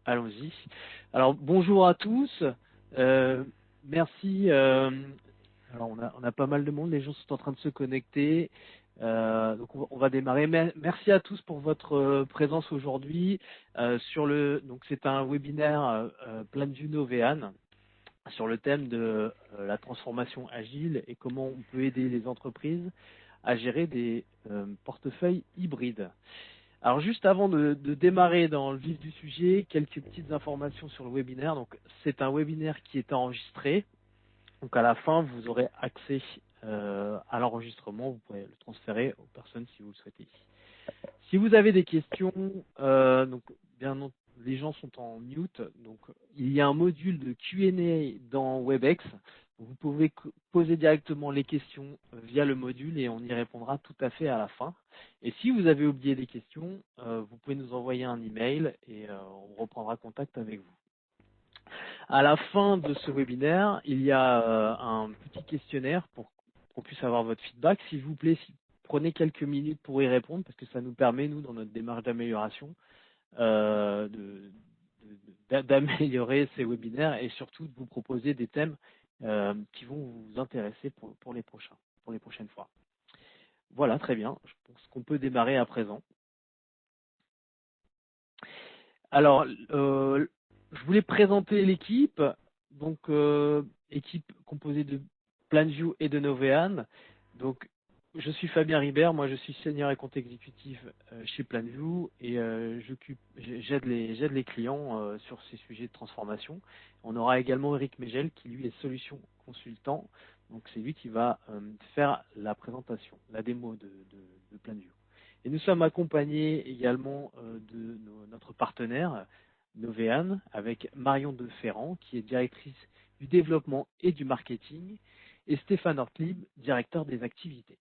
Allons-y. Alors, bonjour à tous. Merci. Alors, on a pas mal de monde. Les gens sont en train de se connecter. Donc, on va démarrer. Merci à tous pour votre présence aujourd'hui. Donc, c'est un webinaire PlanView Novéane sur le thème de la transformation agile et comment on peut aider les entreprises à gérer des portefeuilles hybrides. Alors juste avant de démarrer dans le vif du sujet, quelques petites informations sur le webinaire. Donc c'est un webinaire qui est enregistré. Donc à la fin, vous aurez accès à l'enregistrement. Vous pourrez le transférer aux personnes si vous le souhaitez. Si vous avez des questions, donc les gens sont en mute. Donc il y a un module de Q&A dans WebEx. Vous pouvez poser directement les questions via le module et on y répondra tout à fait à la fin. Et si vous avez oublié des questions, vous pouvez nous envoyer un email et on reprendra contact avec vous. À la fin de ce webinaire, il y a un petit questionnaire pour qu'on puisse avoir votre feedback. S'il vous plaît, prenez quelques minutes pour y répondre parce que ça nous permet, nous, dans notre démarche d'amélioration, d'améliorer ces webinaires et surtout de vous proposer des thèmes qui vont vous intéresser pour les prochaines fois. Voilà, très bien. Je pense qu'on peut démarrer à présent. Alors, je voulais présenter l'équipe. Donc, équipe composée de PlanView et de Novéane. Donc, je suis Fabien Ribert. Moi, je suis senior et compte exécutif chez PlanView et j'aide les clients sur ces sujets de transformation. On aura également Eric Megel qui, lui, est solution consultant. Donc, c'est lui qui va faire la présentation, la démo de PlanView. Et nous sommes accompagnés également de notre partenaire Novéane avec Marion Deferrand qui est directrice du développement et du marketing et Stéphane Ortlib, directeur des activités.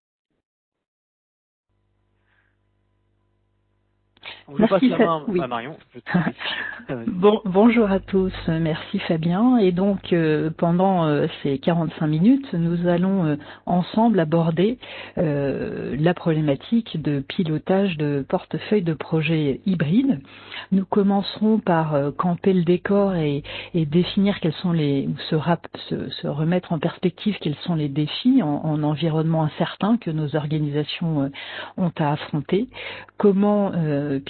Je passe la main à Marion. Je t'en prie. Bonjour à tous, merci Fabien. Et donc pendant ces 45 minutes, nous allons ensemble aborder la problématique de pilotage de portefeuille de projets hybrides. Nous commencerons par camper le décor et définir quels sont se remettre en perspective quels sont les défis en environnement incertain que nos organisations ont à affronter. Comment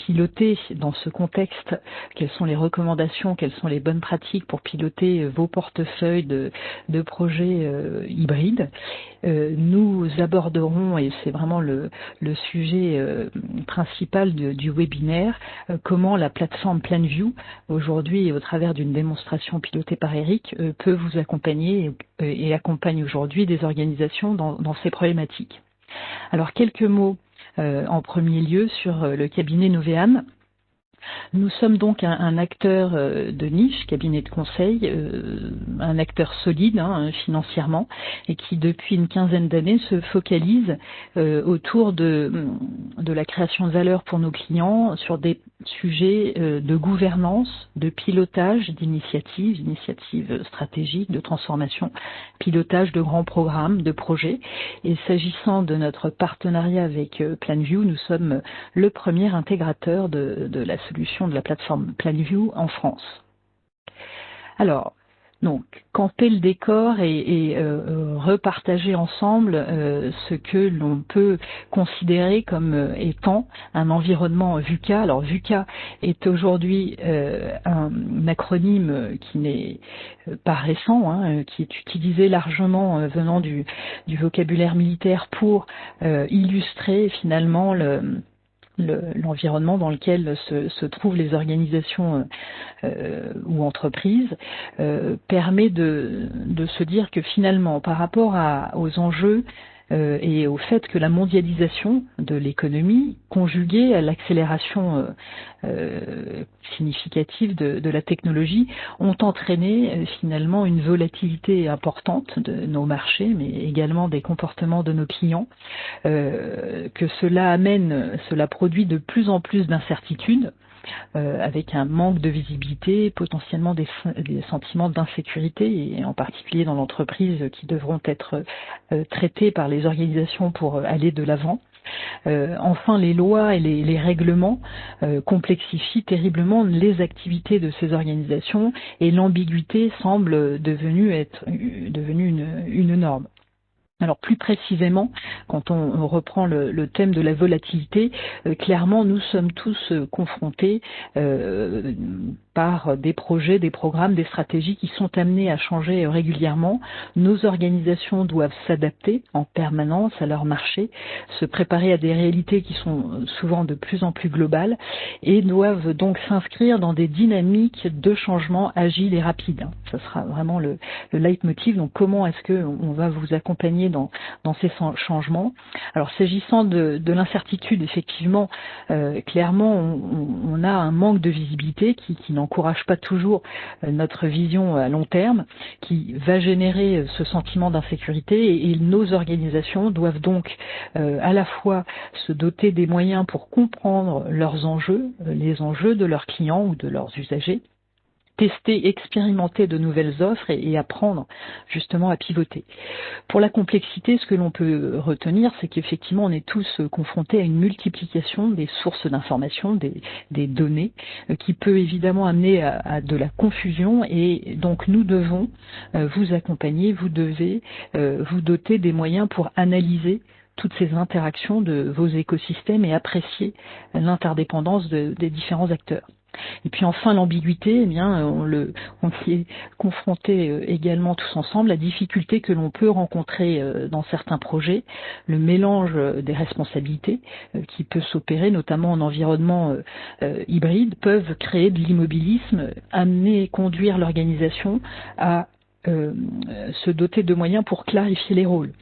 piloter dans ce contexte, quelles sont les recommandations, quelles sont les bonnes pratiques pour piloter vos portefeuilles de projets hybrides. Nous aborderons, et c'est vraiment le sujet principal du webinaire, comment la plateforme PlanView, aujourd'hui au travers d'une démonstration pilotée par Eric, peut vous accompagner et accompagne aujourd'hui des organisations dans ces problématiques. Alors quelques mots en premier lieu sur le cabinet Novéane. Nous sommes donc un acteur de niche, cabinet de conseil, un acteur solide financièrement et qui depuis une quinzaine d'années se focalise autour de la création de valeur pour nos clients sur des sujets de gouvernance, de pilotage d'initiatives stratégiques, de transformation, pilotage de grands programmes, de projets. Et s'agissant de notre partenariat avec PlanView, nous sommes le premier intégrateur de la solution de la plateforme PlanView en France. Alors, donc, camper le décor et repartager ensemble ce que l'on peut considérer comme étant un environnement VUCA. Alors, VUCA est aujourd'hui un acronyme qui n'est pas récent, qui est utilisé largement venant du vocabulaire militaire pour illustrer finalement l'environnement dans lequel se trouvent les organisations ou entreprises, permet de se dire que finalement, par rapport aux enjeux et au fait que la mondialisation de l'économie, conjuguée à l'accélération significative de la technologie, ont entraîné finalement une volatilité importante de nos marchés, mais également des comportements de nos clients, que cela produit de plus en plus d'incertitudes, avec un manque de visibilité, potentiellement des sentiments d'insécurité, et en particulier dans l'entreprise, qui devront être traités par les organisations pour aller de l'avant. Enfin, les lois et les règlements complexifient terriblement les activités de ces organisations et l'ambiguïté semble devenue une norme. Alors plus précisément, quand on reprend le thème de la volatilité, clairement nous sommes tous confrontés par des projets, des programmes, des stratégies qui sont amenés à changer régulièrement. Nos organisations doivent s'adapter en permanence à leur marché, se préparer à des réalités qui sont souvent de plus en plus globales et doivent donc s'inscrire dans des dynamiques de changement agiles et rapides. Ce sera vraiment le leitmotiv. Donc comment est-ce qu'on va vous accompagner dans ces changements? Alors s'agissant de l'incertitude, effectivement, clairement on a un manque de visibilité qui n'encourage pas toujours notre vision à long terme, qui va générer ce sentiment d'insécurité et nos organisations doivent donc à la fois se doter des moyens pour comprendre leurs enjeux, les enjeux de leurs clients ou de leurs usagers, tester, expérimenter de nouvelles offres et apprendre justement à pivoter. Pour la complexité, ce que l'on peut retenir, c'est qu'effectivement on est tous confrontés à une multiplication des sources d'informations, des données, qui peut évidemment amener à de la confusion et donc nous devons vous accompagner, vous devez vous doter des moyens pour analyser toutes ces interactions de vos écosystèmes et apprécier l'interdépendance des différents acteurs. Et puis enfin l'ambiguïté, eh bien on y est confronté également tous ensemble, la difficulté que l'on peut rencontrer dans certains projets, le mélange des responsabilités qui peut s'opérer notamment en environnement hybride, peuvent créer de l'immobilisme, conduire l'organisation à se doter de moyens pour clarifier les rôles,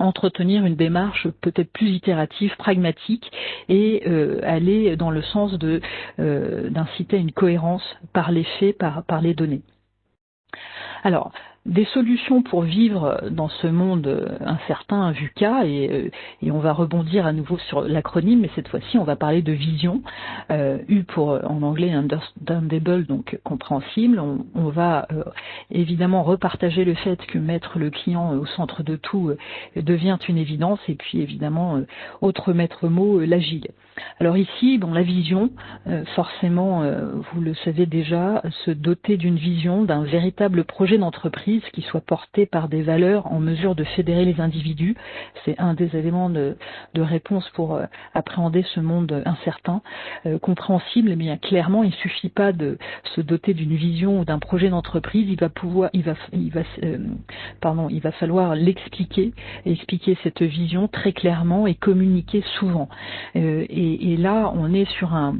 entretenir une démarche peut-être plus itérative, pragmatique et aller dans le sens d'inciter à une cohérence par les faits, par les données. Alors, des solutions pour vivre dans ce monde incertain, VUCA, et on va rebondir à nouveau sur l'acronyme, mais cette fois-ci on va parler de vision, U pour en anglais understandable, donc compréhensible. On va évidemment repartager le fait que mettre le client au centre de tout devient une évidence, et puis évidemment autre maître mot, l'agile. Alors ici, bon, la vision, forcément, vous le savez déjà, se doter d'une vision, d'un véritable projet d'entreprise qui soit porté par des valeurs en mesure de fédérer les individus. C'est un des éléments de réponse pour appréhender ce monde incertain, compréhensible. Mais clairement, il suffit pas de se doter d'une vision ou d'un projet d'entreprise. Il va falloir l'expliquer, expliquer cette vision très clairement et communiquer souvent. Et là, on est sur un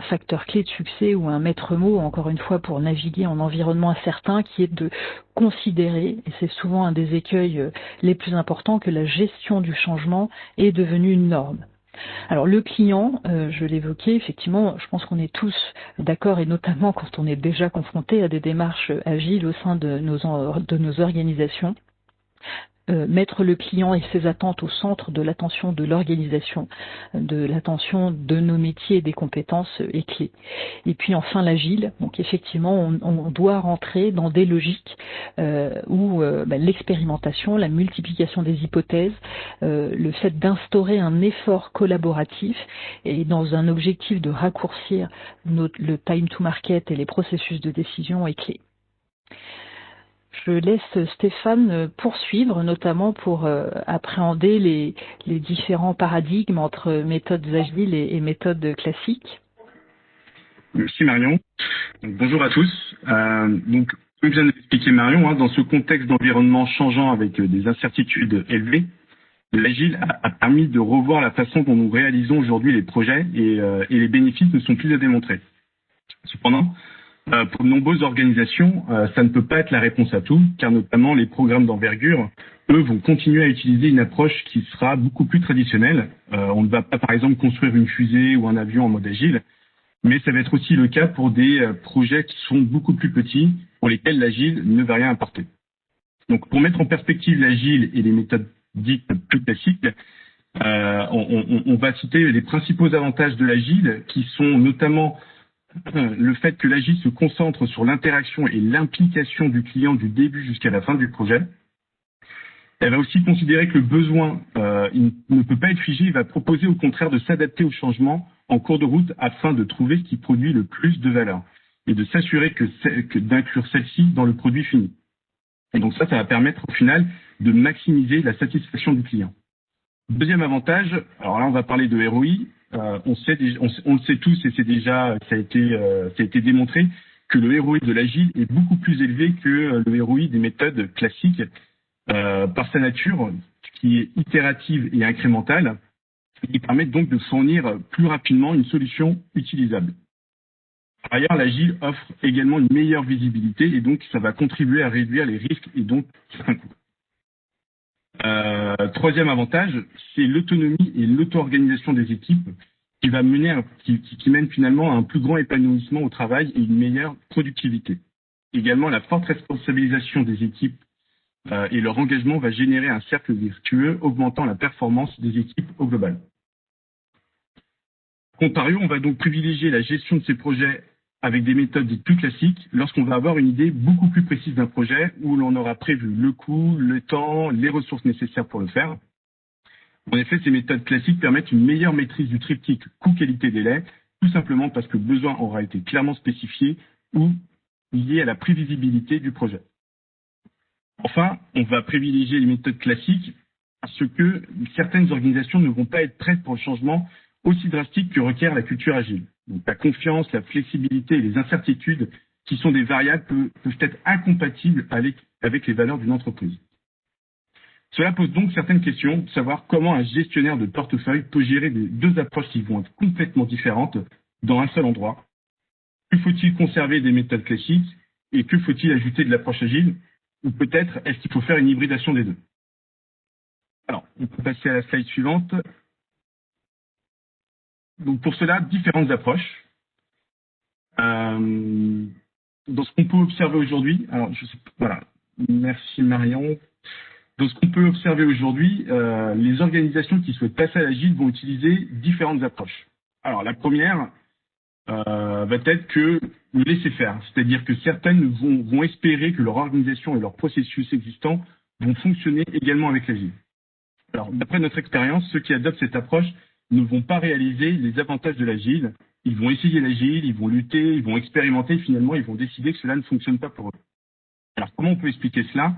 facteur clé de succès ou un maître mot, encore une fois, pour naviguer en environnement incertain, qui est de considérer, et c'est souvent un des écueils les plus importants, que la gestion du changement est devenue une norme. Alors le client, je l'évoquais, effectivement, je pense qu'on est tous d'accord, et notamment quand on est déjà confronté à des démarches agiles au sein de nos organisations. Mettre le client et ses attentes au centre de l'attention de l'organisation, de l'attention de nos métiers et des compétences est clé. Et puis enfin l'agile, donc effectivement on doit rentrer dans des logiques où l'expérimentation, la multiplication des hypothèses, le fait d'instaurer un effort collaboratif et dans un objectif de raccourcir le time to market et les processus de décision est clé. Je laisse Stéphane poursuivre, notamment pour appréhender les différents paradigmes entre méthodes agiles et méthodes classiques. Merci Marion. Donc, bonjour à tous. Donc, comme vient d'expliquer Marion, dans ce contexte d'environnement changeant avec des incertitudes élevées, l'agile a permis de revoir la façon dont nous réalisons aujourd'hui les projets et les bénéfices ne sont plus à démontrer. Cependant, pour de nombreuses organisations, ça ne peut pas être la réponse à tout, car notamment les programmes d'envergure, eux, vont continuer à utiliser une approche qui sera beaucoup plus traditionnelle. On ne va pas, par exemple, construire une fusée ou un avion en mode agile, mais ça va être aussi le cas pour des projets qui sont beaucoup plus petits, pour lesquels l'agile ne va rien apporter. Donc, pour mettre en perspective l'agile et les méthodes dites plus classiques, on va citer les principaux avantages de l'agile, qui sont notamment le fait que l'agile se concentre sur l'interaction et l'implication du client du début jusqu'à la fin du projet. Elle va aussi considérer que le besoin il ne peut pas être figé, il va proposer au contraire de s'adapter au changement en cours de route afin de trouver ce qui produit le plus de valeur et de s'assurer que d'inclure celle-ci dans le produit fini. Et donc ça va permettre au final de maximiser la satisfaction du client. Deuxième avantage, alors là on va parler de ROI. On le sait tous et ça a été démontré que le ROI de l'agile est beaucoup plus élevé que le ROI des méthodes classiques par sa nature qui est itérative et incrémentale, qui permet donc de fournir plus rapidement une solution utilisable. Par ailleurs, l'agile offre également une meilleure visibilité et donc ça va contribuer à réduire les risques et donc certains coûts. Troisième avantage, c'est l'autonomie et l'auto-organisation des équipes qui mène finalement à un plus grand épanouissement au travail et une meilleure productivité. Également, la forte responsabilisation des équipes et leur engagement va générer un cercle vertueux, augmentant la performance des équipes au global. Contrario, on va donc privilégier la gestion de ces projets avec des méthodes dites plus classiques lorsqu'on va avoir une idée beaucoup plus précise d'un projet où l'on aura prévu le coût, le temps, les ressources nécessaires pour le faire. En effet, ces méthodes classiques permettent une meilleure maîtrise du triptyque coût-qualité-délai, tout simplement parce que le besoin aura été clairement spécifié ou lié à la prévisibilité du projet. Enfin, on va privilégier les méthodes classiques parce que certaines organisations ne vont pas être prêtes pour le changement aussi drastique que requiert la culture agile. Donc, la confiance, la flexibilité et les incertitudes qui sont des variables peuvent être incompatibles avec les valeurs d'une entreprise. Cela pose donc certaines questions, de savoir comment un gestionnaire de portefeuille peut gérer deux approches qui vont être complètement différentes dans un seul endroit. Que faut-il conserver des méthodes classiques et que faut-il ajouter de l'approche agile? Ou peut-être est-ce qu'il faut faire une hybridation des deux? Alors, on peut passer à la slide suivante. Donc pour cela, différentes approches. Dans ce qu'on peut observer aujourd'hui, alors voilà, merci Marion. Dans ce qu'on peut observer aujourd'hui, les organisations qui souhaitent passer à l'agile vont utiliser différentes approches. Alors la première va être que le laisser faire, c'est-à-dire que certaines vont espérer que leur organisation et leurs processus existants vont fonctionner également avec l'agile. Alors d'après notre expérience, ceux qui adoptent cette approche ne vont pas réaliser les avantages de l'agile. Ils vont essayer l'agile, ils vont lutter, ils vont expérimenter, et finalement ils vont décider que cela ne fonctionne pas pour eux. Alors comment on peut expliquer cela?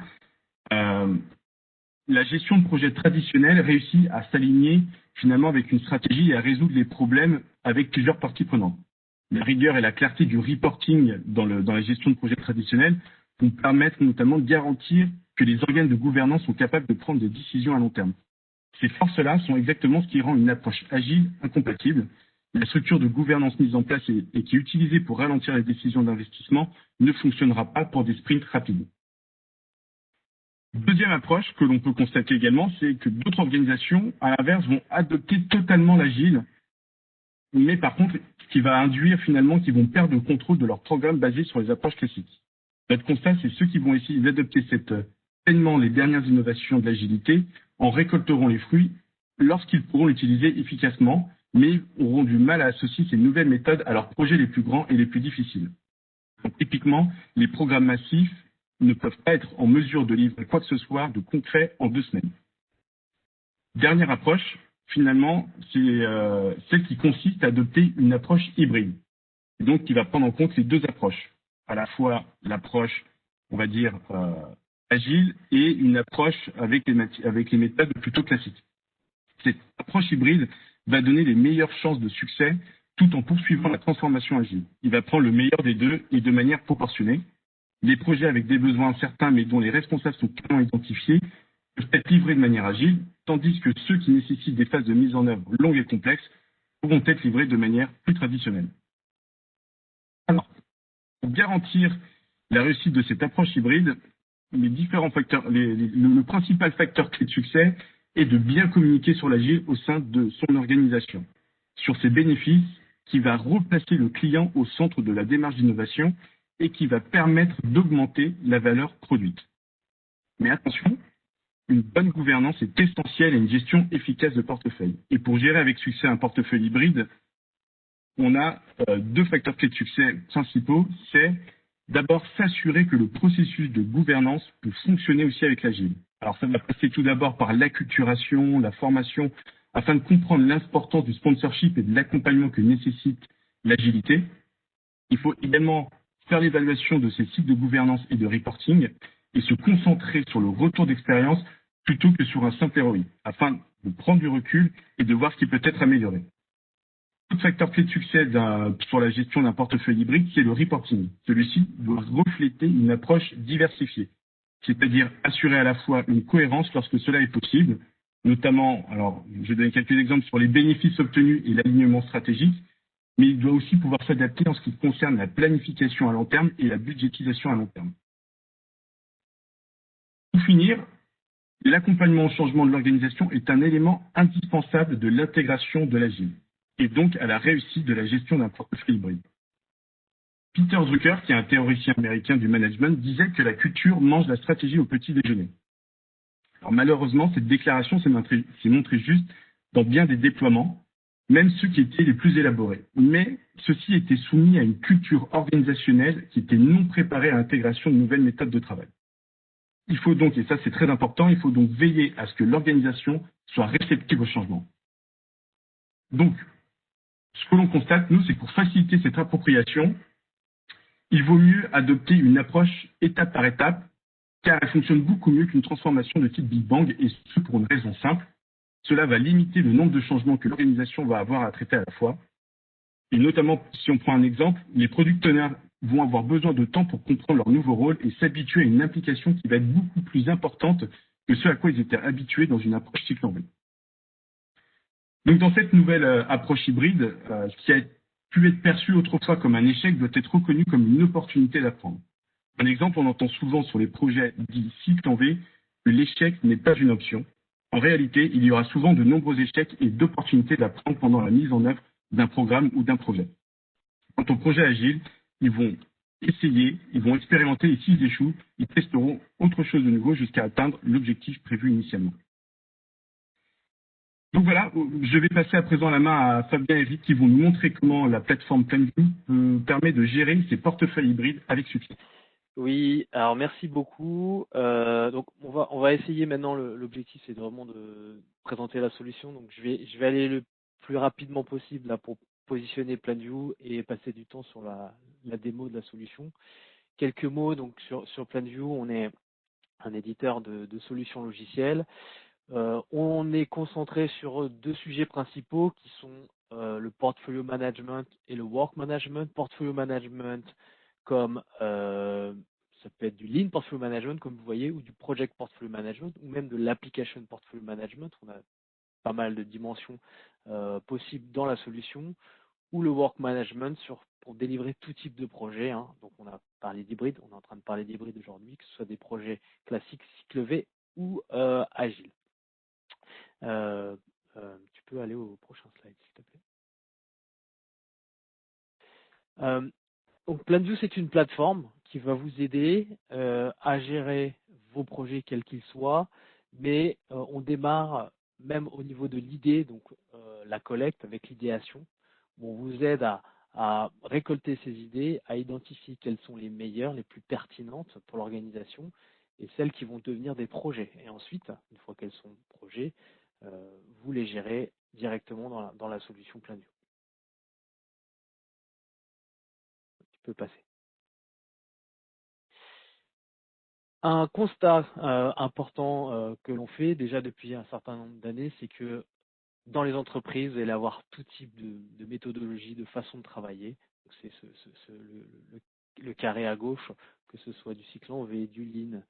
La gestion de projet traditionnelle réussit à s'aligner finalement avec une stratégie et à résoudre les problèmes avec plusieurs parties prenantes. La rigueur et la clarté du reporting dans la gestion de projet traditionnelle vont permettre notamment de garantir que les organes de gouvernance sont capables de prendre des décisions à long terme. Ces forces-là sont exactement ce qui rend une approche agile incompatible. La structure de gouvernance mise en place et qui est utilisée pour ralentir les décisions d'investissement ne fonctionnera pas pour des sprints rapides. Deuxième approche que l'on peut constater également, c'est que d'autres organisations, à l'inverse, vont adopter totalement l'agile, mais par contre, ce qui va induire finalement qu'ils vont perdre le contrôle de leur programme basé sur les approches classiques. Notre constat, c'est ceux qui vont essayer d'adopter pleinement les dernières innovations de l'agilité en récolteront les fruits lorsqu'ils pourront l'utiliser efficacement, mais auront du mal à associer ces nouvelles méthodes à leurs projets les plus grands et les plus difficiles. Donc, typiquement, les programmes massifs ne peuvent pas être en mesure de livrer quoi que ce soit de concret en 2 semaines. Dernière approche, finalement, c'est celle qui consiste à adopter une approche hybride, et donc qui va prendre en compte les deux approches, à la fois l'approche, on va dire, agile et une approche avec les méthodes plutôt classiques. Cette approche hybride va donner les meilleures chances de succès tout en poursuivant la transformation agile. Il va prendre le meilleur des deux et de manière proportionnée. Les projets avec des besoins incertains mais dont les responsables sont clairement identifiés peuvent être livrés de manière agile, tandis que ceux qui nécessitent des phases de mise en œuvre longues et complexes pourront être livrés de manière plus traditionnelle. Alors, pour garantir la réussite de cette approche hybride, les différents facteurs, le principal facteur clé de succès est de bien communiquer sur l'agile au sein de son organisation, sur ses bénéfices, qui va replacer le client au centre de la démarche d'innovation et qui va permettre d'augmenter la valeur produite. Mais attention, une bonne gouvernance est essentielle à une gestion efficace de portefeuille. Et pour gérer avec succès un portefeuille hybride, on a 2 facteurs clés de succès principaux. C'est d'abord s'assurer que le processus de gouvernance peut fonctionner aussi avec l'agile. Alors ça va passer tout d'abord par l'acculturation, la formation, afin de comprendre l'importance du sponsorship et de l'accompagnement que nécessite l'agilité. Il faut également faire l'évaluation de ces cycles de gouvernance et de reporting et se concentrer sur le retour d'expérience plutôt que sur un simple ROI, afin de prendre du recul et de voir ce qui peut être amélioré. Autre facteur clé de succès sur la gestion d'un portefeuille hybride, c'est le reporting. Celui-ci doit refléter une approche diversifiée, c'est-à-dire assurer à la fois une cohérence lorsque cela est possible, notamment, alors je vais donner quelques exemples sur les bénéfices obtenus et l'alignement stratégique, mais il doit aussi pouvoir s'adapter en ce qui concerne la planification à long terme et la budgétisation à long terme. Pour finir, l'accompagnement au changement de l'organisation est un élément indispensable de l'intégration de l'agile et donc à la réussite de la gestion d'un portefeuille hybride. Peter Drucker, qui est un théoricien américain du management, disait que la culture mange la stratégie au petit déjeuner. Alors malheureusement, cette déclaration s'est montrée juste dans bien des déploiements, même ceux qui étaient les plus élaborés. Mais ceux-ci étaient soumis à une culture organisationnelle qui était non préparée à l'intégration de nouvelles méthodes de travail. Il faut donc, et ça c'est très important, il faut donc veiller à ce que l'organisation soit réceptive au changement. Donc, ce que l'on constate, nous, c'est que pour faciliter cette appropriation, il vaut mieux adopter une approche étape par étape, car elle fonctionne beaucoup mieux qu'une transformation de type Big Bang, et ce pour une raison simple. Cela va limiter le nombre de changements que l'organisation va avoir à traiter à la fois. Et notamment, si on prend un exemple, les product owners vont avoir besoin de temps pour comprendre leur nouveau rôle et s'habituer à une implication qui va être beaucoup plus importante que ce à quoi ils étaient habitués dans une approche cycle en V. Donc dans cette nouvelle approche hybride, ce qui a pu être perçu autrefois comme un échec doit être reconnu comme une opportunité d'apprendre. Un exemple, on entend souvent sur les projets dits cycle en V que l'échec n'est pas une option. En réalité, il y aura souvent de nombreux échecs et d'opportunités d'apprendre pendant la mise en œuvre d'un programme ou d'un projet. Quant au projet agile, ils vont essayer, ils vont expérimenter et s'ils échouent, ils testeront autre chose de nouveau jusqu'à atteindre l'objectif prévu initialement. Donc voilà, je vais passer à présent la main à Fabien et Eric qui vont nous montrer comment la plateforme PlanView permet de gérer ses portefeuilles hybrides avec succès. Oui, alors merci beaucoup. Donc on va essayer maintenant. L'objectif c'est vraiment de présenter la solution. Donc je vais aller le plus rapidement possible là pour positionner PlanView et passer du temps sur la démo de la solution. Quelques mots donc sur PlanView. On est un éditeur de solutions logicielles. On est concentré sur deux sujets principaux qui sont le portfolio management et le work management. Portfolio management comme ça peut être du lean portfolio management comme vous voyez, ou du project portfolio management, ou même de l'application portfolio management. On a pas mal de dimensions possibles dans la solution, ou le work management pour délivrer tout type de projet. Hein. Donc on a parlé d'hybride, on est en train de parler d'hybride aujourd'hui, que ce soit des projets classiques, cycle V ou agile. Tu peux aller au prochain slide, s'il te plaît. Donc PlanView, c'est une plateforme qui va vous aider à gérer vos projets quels qu'ils soient, mais on démarre même au niveau de l'idée, donc la collecte avec l'idéation, où on vous aide à récolter ces idées, à identifier quelles sont les meilleures, les plus pertinentes pour l'organisation, et celles qui vont devenir des projets. Et ensuite, une fois qu'elles sont projets, vous les gérez directement dans la solution PlanView. Tu peux passer. Un constat important que l'on fait déjà depuis un certain nombre d'années, c'est que dans les entreprises, vous allez avoir tout type de méthodologie, de façon de travailler. C'est le carré à gauche, que ce soit du cycle en V, du lean,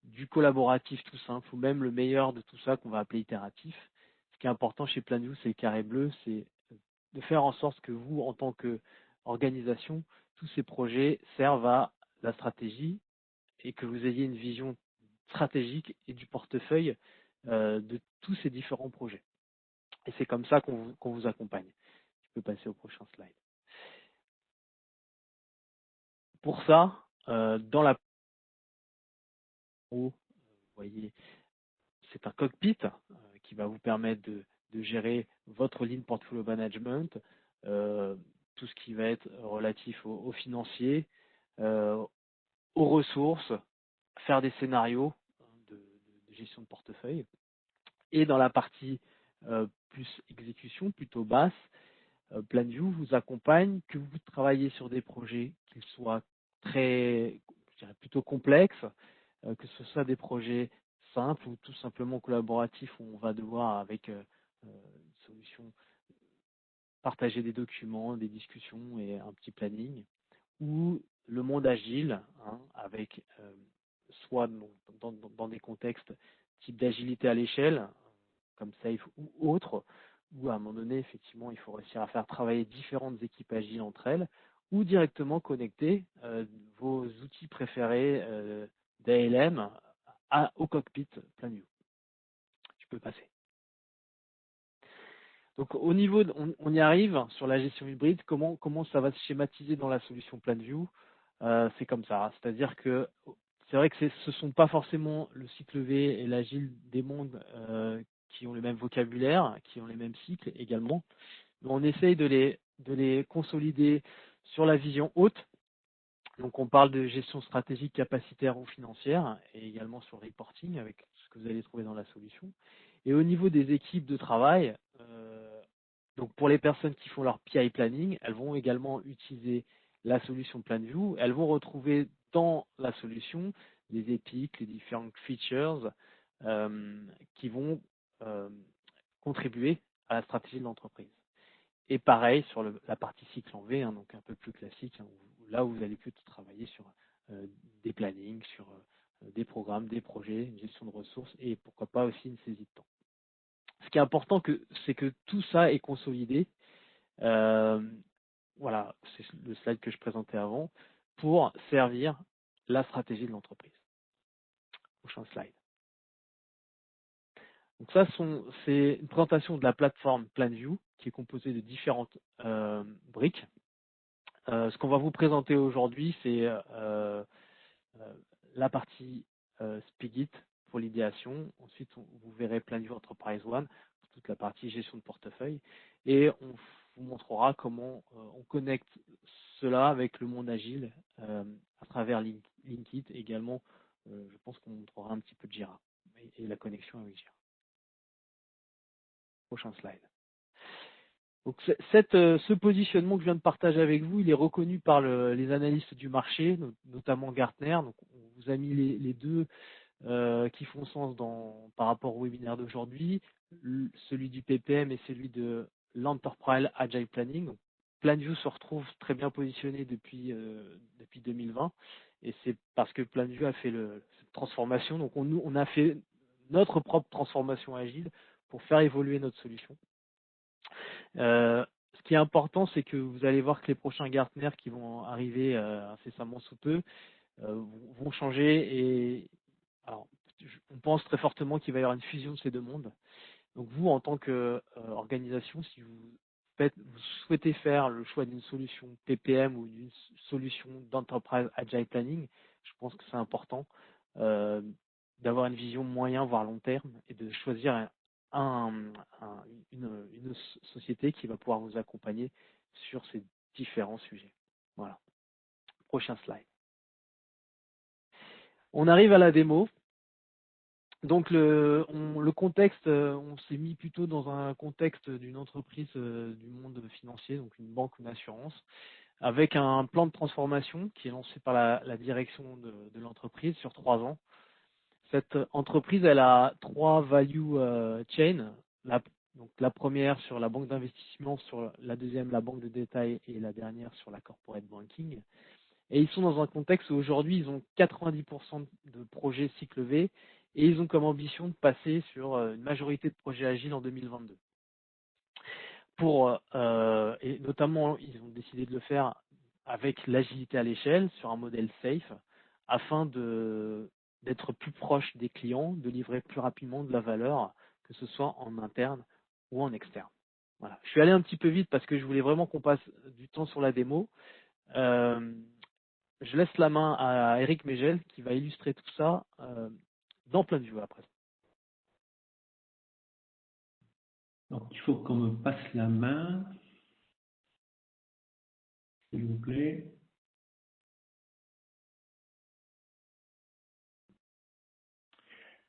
du collaboratif tout simple, ou même le meilleur de tout ça qu'on va appeler itératif. Ce qui est important chez PlanView, c'est le carré bleu, c'est de faire en sorte que vous, en tant qu'organisation, tous ces projets servent à la stratégie, et que vous ayez une vision stratégique et du portefeuille de tous ces différents projets. Et c'est comme ça qu'on vous accompagne. Tu peux passer au prochain slide. Pour ça, dans la pro, vous voyez, c'est un cockpit qui va vous permettre de gérer votre ligne portfolio management, tout ce qui va être relatif au financier, aux ressources, faire des scénarios de gestion de portefeuille. Et dans la partie plus exécution, plutôt basse, PlanView vous accompagne, que vous travaillez sur des projets qu'ils soient très, je dirais, plutôt complexes, que ce soit des projets simples ou tout simplement collaboratifs où on va devoir, avec une solution, partager des documents, des discussions et un petit planning, ou le monde agile, hein, avec soit dans des contextes type d'agilité à l'échelle, comme Safe ou autre, où à un moment donné, effectivement, il faut réussir à faire travailler différentes équipes agiles entre elles, ou directement connecter vos outils préférés d'ALM au cockpit PlanView. Tu peux passer. Donc au niveau, on y arrive sur la gestion hybride, comment ça va se schématiser dans la solution PlanView, c'est comme ça, c'est-à-dire que c'est vrai que ce ne sont pas forcément le cycle V et l'agile des mondes qui ont le même vocabulaire, qui ont les mêmes cycles également, mais on essaye de les consolider sur la vision haute. Donc on parle de gestion stratégique, capacitaire ou financière, et également sur le reporting avec ce que vous allez trouver dans la solution. Et au niveau des équipes de travail, donc pour les personnes qui font leur PI planning, elles vont également utiliser la solution PlanView. Elles vont retrouver dans la solution les épiques, les différentes features qui vont contribuer à la stratégie de l'entreprise. Et pareil sur la partie cycle en V, hein, donc un peu plus classique, hein, là où vous allez plutôt travailler sur des plannings, sur des programmes, des projets, une gestion de ressources et pourquoi pas aussi une saisie de temps. Ce qui est important, c'est que tout ça est consolidé. Voilà, c'est le slide que je présentais avant, pour servir la stratégie de l'entreprise. Prochain slide. Donc ça, c'est une présentation de la plateforme PlanView qui est composée de différentes briques. Ce qu'on va vous présenter aujourd'hui, c'est la partie Spigit pour l'idéation. Ensuite, vous verrez PlanView Enterprise One, toute la partie gestion de portefeuille. Et on vous montrera comment on connecte cela avec le monde agile à travers Linkit. Également, je pense qu'on montrera un petit peu de Jira et la connexion avec Jira. Prochain slide. Donc ce positionnement que je viens de partager avec vous, il est reconnu par les analystes du marché, notamment Gartner. Donc on vous a mis les deux qui font sens par rapport au webinaire d'aujourd'hui, celui du PPM et celui de l'Enterprise Agile Planning. Donc, PlanView se retrouve très bien positionné depuis 2020 et c'est parce que PlanView a fait cette transformation. Donc on a fait notre propre transformation agile pour faire évoluer notre solution. Ce qui est important, c'est que vous allez voir que les prochains Gartner qui vont arriver incessamment sous peu vont changer. Et alors, on pense très fortement qu'il va y avoir une fusion de ces deux mondes. Donc vous, en tant qu'organisation, si vous souhaitez faire le choix d'une solution PPM ou d'une solution d'enterprise agile planning, je pense que c'est important d'avoir une vision moyen voire long terme et de choisir une société qui va pouvoir vous accompagner sur ces différents sujets. Voilà. Prochain slide. On arrive à la démo. Donc le contexte, on s'est mis plutôt dans un contexte d'une entreprise du monde financier, donc une banque ou une assurance, avec un plan de transformation qui est lancé par la direction de l'entreprise sur 3 ans. Cette entreprise, elle a 3 value chains. Donc la première sur la banque d'investissement, sur la deuxième la banque de détail et la dernière sur la corporate banking. Et ils sont dans un contexte où aujourd'hui ils ont 90% de projets cycle V et ils ont comme ambition de passer sur une majorité de projets agiles en 2022. Et notamment, ils ont décidé de le faire avec l'agilité à l'échelle sur un modèle safe afin d'être plus proche des clients, de livrer plus rapidement de la valeur, que ce soit en interne ou en externe. Voilà. Je suis allé un petit peu vite parce que je voulais vraiment qu'on passe du temps sur la démo. Je laisse la main à Eric Megel qui va illustrer tout ça dans PlanView après. Donc, il faut qu'on me passe la main, s'il vous plaît.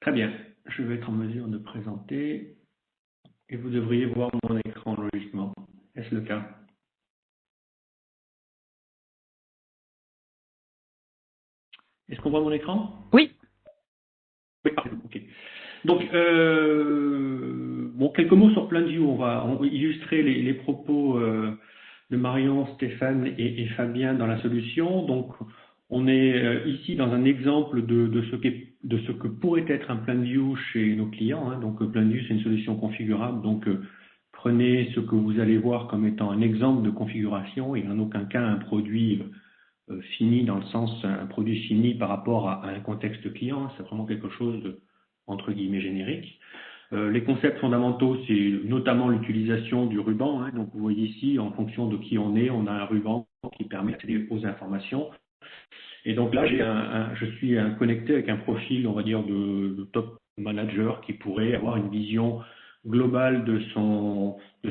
Très bien. je vais être en mesure de présenter et vous devriez voir mon écran logiquement. Est-ce le cas? Est-ce qu'on voit mon écran? Oui. Oui, parfait. Ok. Donc, bon, quelques mots sur PlanView. On va illustrer les propos de Marion, Stéphane et Fabien dans la solution. Donc, on est ici dans un exemple de ce que pourrait être un PlanView chez nos clients. Hein. Donc, PlanView, c'est une solution configurable. Donc, prenez ce que vous allez voir comme étant un exemple de configuration et en aucun cas un produit fini dans le sens un produit fini par rapport à un contexte client. C'est vraiment quelque chose de, entre guillemets, générique. Les concepts fondamentaux, c'est notamment l'utilisation du ruban. Hein. Donc, vous voyez ici, en fonction de qui on est, on a un ruban qui permet d'accéder aux informations. Et donc là, je suis connecté avec un profil, on va dire, de top manager qui pourrait avoir une vision globale de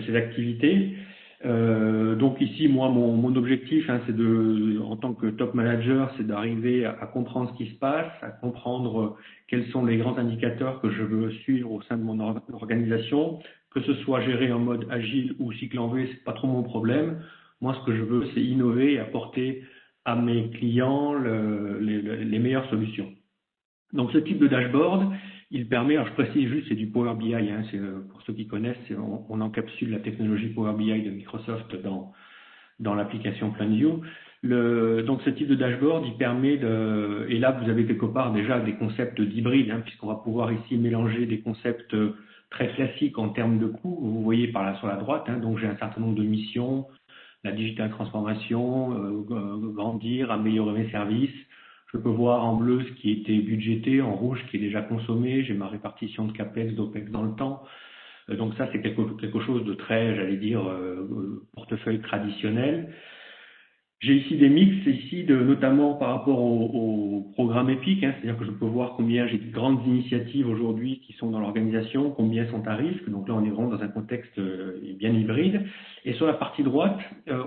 ses activités. Donc ici, moi, mon objectif, hein, c'est en tant que top manager, c'est d'arriver à comprendre ce qui se passe, à comprendre quels sont les grands indicateurs que je veux suivre au sein de mon organisation, que ce soit géré en mode agile ou cycle en V, c'est pas trop mon problème. Moi, ce que je veux, c'est innover et apporter à mes clients les meilleures solutions. Donc ce type de dashboard, il permet, alors je précise juste, c'est du Power BI, hein, pour ceux qui connaissent, on encapsule la technologie Power BI de Microsoft dans l'application PlanView. Donc ce type de dashboard, il permet et là vous avez quelque part déjà des concepts d'hybride, hein, puisqu'on va pouvoir ici mélanger des concepts très classiques en termes de coûts, vous voyez par là sur la droite, hein, donc j'ai un certain nombre de missions, la digital transformation, grandir, améliorer mes services. Je peux voir en bleu ce qui était budgété, en rouge ce qui est déjà consommé, j'ai ma répartition de CAPEX, d'OPEX dans le temps. Donc ça, c'est quelque chose de très, j'allais dire, portefeuille traditionnel. J'ai ici des mix, notamment par rapport au programme EPIC, hein, c'est-à-dire que je peux voir combien j'ai de grandes initiatives aujourd'hui qui sont dans l'organisation, combien sont à risque. Donc là, on est vraiment dans un contexte bien hybride. Et sur la partie droite,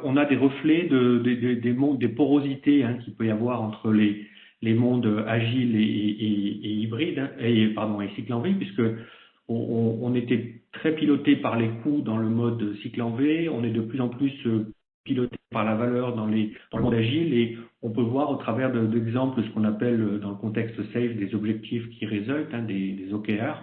on a des reflets des porosités hein, qu'il peut y avoir entre les mondes agiles et hybrides, hein, et cycle en V, puisque on était très piloté par les coûts dans le mode cycle en V, on est de plus en plus piloté par la valeur dans le monde agile, et on peut voir au travers d'exemples ce qu'on appelle dans le contexte SAFe des objectifs qui résultent, hein, des OKR.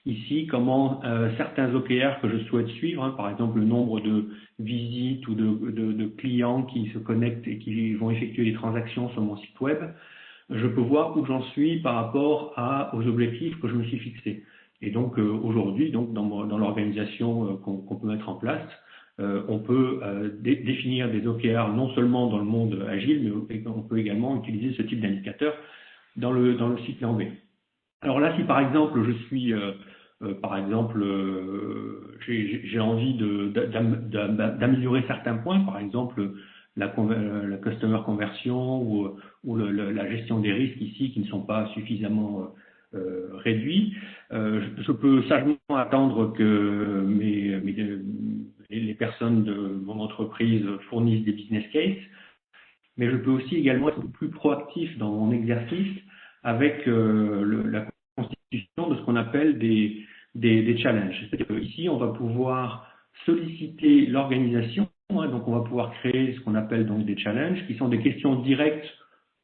Ici, comment certains OKR que je souhaite suivre, hein, par exemple le nombre de visites ou de clients qui se connectent et qui vont effectuer des transactions sur mon site web, je peux voir où j'en suis par rapport aux objectifs que je me suis fixés. Et donc aujourd'hui, dans l'organisation qu'on peut mettre en place, on peut définir des OKR non seulement dans le monde agile, mais on peut également utiliser ce type d'indicateur dans le cycle en V. Alors là, si par exemple je suis, j'ai envie d'améliorer certains points, par exemple la customer conversion ou la gestion des risques ici qui ne sont pas suffisamment réduits, je peux sagement attendre que les personnes de mon entreprise fournissent des business cases, mais je peux aussi également être plus proactif dans mon exercice avec la constitution de ce qu'on appelle des challenges. C'est-à-dire ici, on va pouvoir solliciter l'organisation, hein, donc on va pouvoir créer ce qu'on appelle donc des challenges, qui sont des questions directes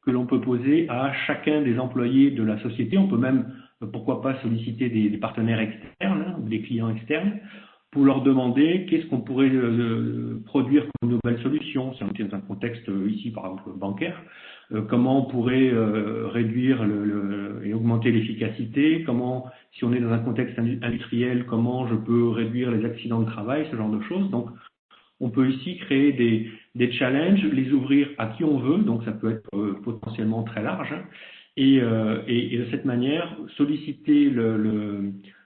que l'on peut poser à chacun des employés de la société. On peut même, pourquoi pas, solliciter des partenaires externes, hein, ou des clients externes, pour leur demander qu'est-ce qu'on pourrait produire comme nouvelle solution, si on est dans un contexte ici par exemple bancaire, comment on pourrait réduire et augmenter l'efficacité, comment, si on est dans un contexte industriel, comment je peux réduire les accidents de travail, ce genre de choses. Donc on peut ici créer des challenges, les ouvrir à qui on veut, donc ça peut être potentiellement très large, hein, et de cette manière solliciter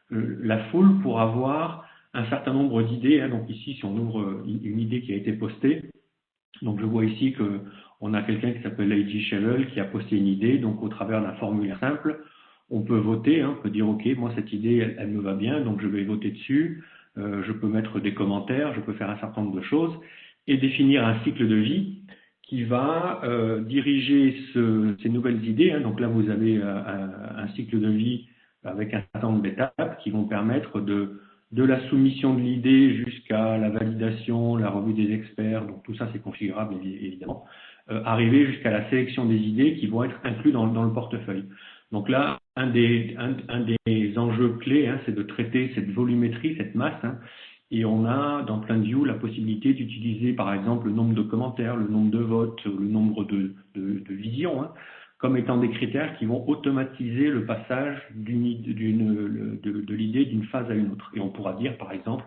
la foule pour avoir un certain nombre d'idées, hein. Donc ici, si on ouvre une idée qui a été postée, donc je vois ici qu'on a quelqu'un qui s'appelle A.G. Chevel qui a posté une idée, donc au travers d'un formulaire simple, on peut voter, hein, on peut dire ok, moi cette idée elle me va bien, donc je vais voter dessus, je peux mettre des commentaires, je peux faire un certain nombre de choses, et définir un cycle de vie qui va diriger ces nouvelles idées, hein. Donc là vous avez un cycle de vie avec un certain nombre d'étapes qui vont permettre de la soumission de l'idée jusqu'à la validation, la revue des experts, donc tout ça c'est configurable évidemment, arriver jusqu'à la sélection des idées qui vont être inclus dans le portefeuille. Donc là, un des enjeux clés, hein, c'est de traiter cette volumétrie, cette masse, hein, et on a dans PlanView la possibilité d'utiliser par exemple le nombre de commentaires, le nombre de votes, le nombre de visions, hein, comme étant des critères qui vont automatiser le passage de l'idée d'une phase à une autre. Et on pourra dire par exemple,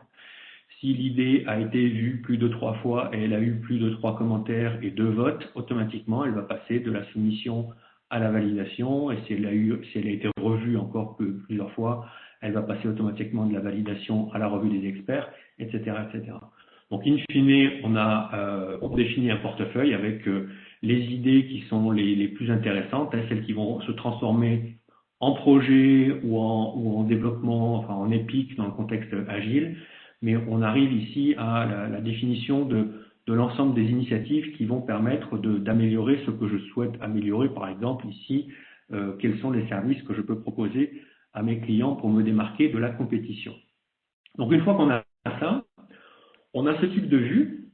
si l'idée a été vue plus de 3 fois et elle a eu plus de 3 commentaires et 2 votes, automatiquement elle va passer de la soumission à la validation, et si elle a été revue encore plusieurs fois, elle va passer automatiquement de la validation à la revue des experts, etc. etc. Donc in fine, on définit un portefeuille avec les idées qui sont les plus intéressantes, hein, celles qui vont se transformer en projet ou en développement, enfin en épique dans le contexte agile, mais on arrive ici à la définition de l'ensemble des initiatives qui vont permettre d'améliorer ce que je souhaite améliorer. Par exemple, ici, quels sont les services que je peux proposer à mes clients pour me démarquer de la compétition. Donc, une fois qu'on a ça, on a ce type de vue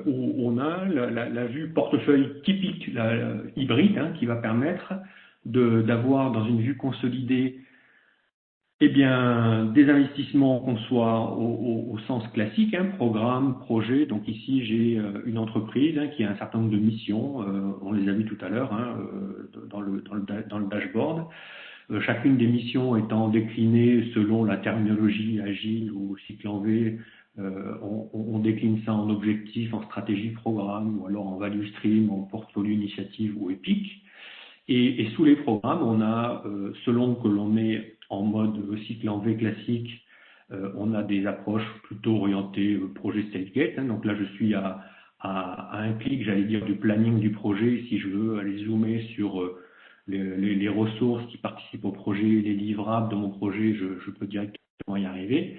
où on a la vue portefeuille typique, hybride, hein, qui va permettre d'avoir dans une vue consolidée eh bien, des investissements qu'on soit au sens classique, hein, programme, projet. Donc ici, j'ai une entreprise hein, qui a un certain nombre de missions. On les a vues tout à l'heure hein, dans le dashboard. Chacune des missions étant déclinée selon la terminologie agile ou cycle en V. On décline ça en objectifs, en stratégie, programme, ou alors en value stream, en portfolio initiative ou épique. Et sous les programmes, on a, selon que l'on est en mode cycle en V classique, on a des approches plutôt orientées projet StageGate. Hein, donc là, je suis à un clic, j'allais dire, du planning du projet. Si je veux aller zoomer sur les ressources qui participent au projet, les livrables de mon projet, je peux directement y arriver.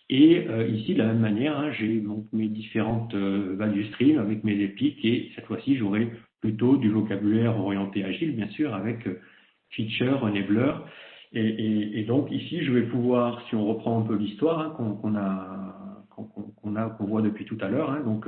Et ici, de la même manière, hein, j'ai donc mes différentes value streams avec mes épiques, et cette fois-ci, j'aurai plutôt du vocabulaire orienté agile, bien sûr, avec feature, enabler. Et donc ici, je vais pouvoir, si on reprend un peu l'histoire hein, qu'on voit depuis tout à l'heure, hein, donc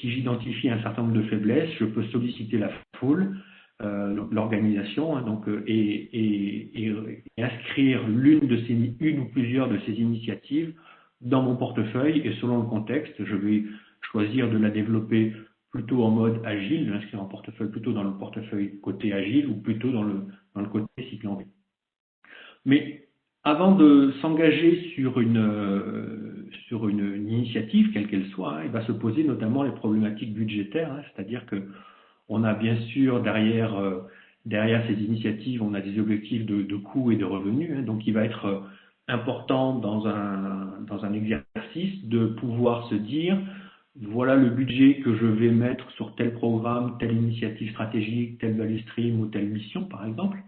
si j'identifie un certain nombre de faiblesses, je peux solliciter la foule, l'organisation, hein, donc et inscrire une ou plusieurs de ces initiatives dans mon portefeuille, et selon le contexte, je vais choisir de la développer plutôt en mode agile, de l'inscrire en portefeuille plutôt dans le portefeuille côté agile ou plutôt dans le côté cycle en V. Mais avant de s'engager sur une initiative, quelle qu'elle soit, hein, il va se poser notamment les problématiques budgétaires, hein, c'est-à-dire que on a bien sûr derrière ces initiatives, on a des objectifs de coûts et de revenus, hein, donc il va être important dans un exercice de pouvoir se dire voilà le budget que je vais mettre sur tel programme, telle initiative stratégique, tel value stream ou telle mission par exemple,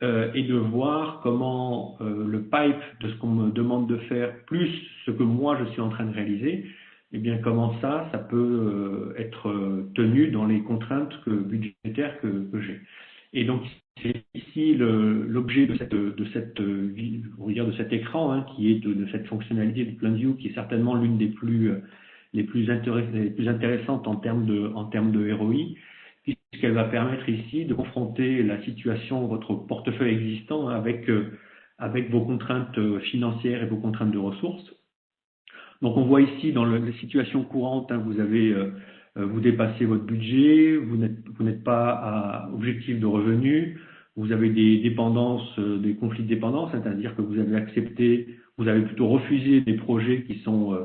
et de voir comment le pipe de ce qu'on me demande de faire plus ce que moi je suis en train de réaliser, eh bien comment ça peut être tenu dans les contraintes budgétaires que j'ai. Et donc c'est ici l'objet de cet écran hein, qui est de cette fonctionnalité de PlanView, qui est certainement l'une des les plus intéressantes en termes de ROI, puisqu'elle va permettre ici de confronter la situation, votre portefeuille existant avec vos contraintes financières et vos contraintes de ressources. Donc on voit ici dans les situations courantes, hein, vous dépassez votre budget, vous n'êtes pas à objectif de revenus, vous avez des dépendances, des conflits de dépendance, c'est-à-dire que vous avez plutôt refusé des projets qui sont